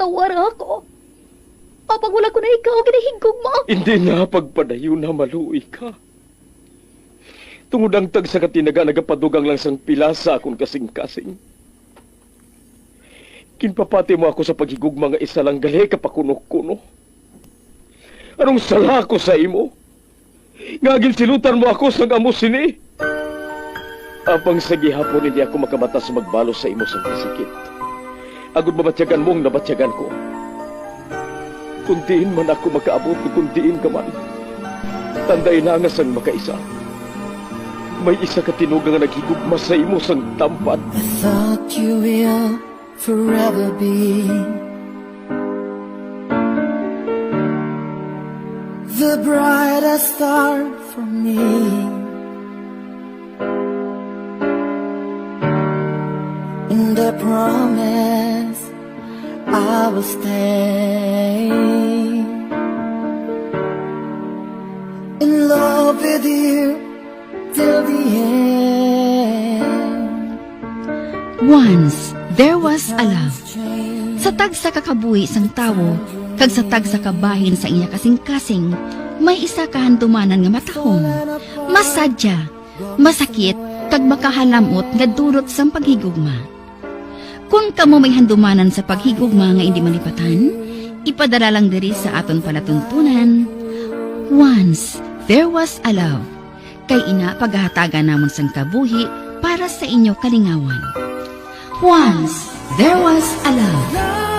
patawar ako. Apag wala ko na ikaw, ginahigugma. Hindi na pagpadayo na maluoy ka. Tungod ang tag sa katinaga nagapadugang lang sang pilasa akong kasing-kasing. Kinpapati mo ako sa paghigugma nga isa lang gali kapakuno-kuno. Anong sala ko sa imo? Ngagil silutan mo ako sang amo sini. Apang sa gihapon hindi ako makamatas magbalo sa imo sang kasikit. Agud mabatyagan mong nabatyagan ko. Kundiin man ako makaabot, kundiin ka man. Tanday na nga sang makaisa. May isa ka tinugang nga naghigugma sa imo sang tampat. I thought you will forever be the brightest star for me. And I promise I will stay in love with you till the end. Once, there was a love. Sa tag sa kakabuhi sang tawo, kag sa tag sa kabahin sa iya kasing-kasing, may isa kahandumanan nga matahong, masadya, masakit, kag makahalamot nga durot sang paghigugma. Kung kamo may handumanan sa paghigugma nga hindi malipatan, ipadala lang diri sa aton palatuntunan. Once, there was a love. Kay ina paghahatagan namon sang kabuhi para sa inyo kalingawan. Once, there was a love.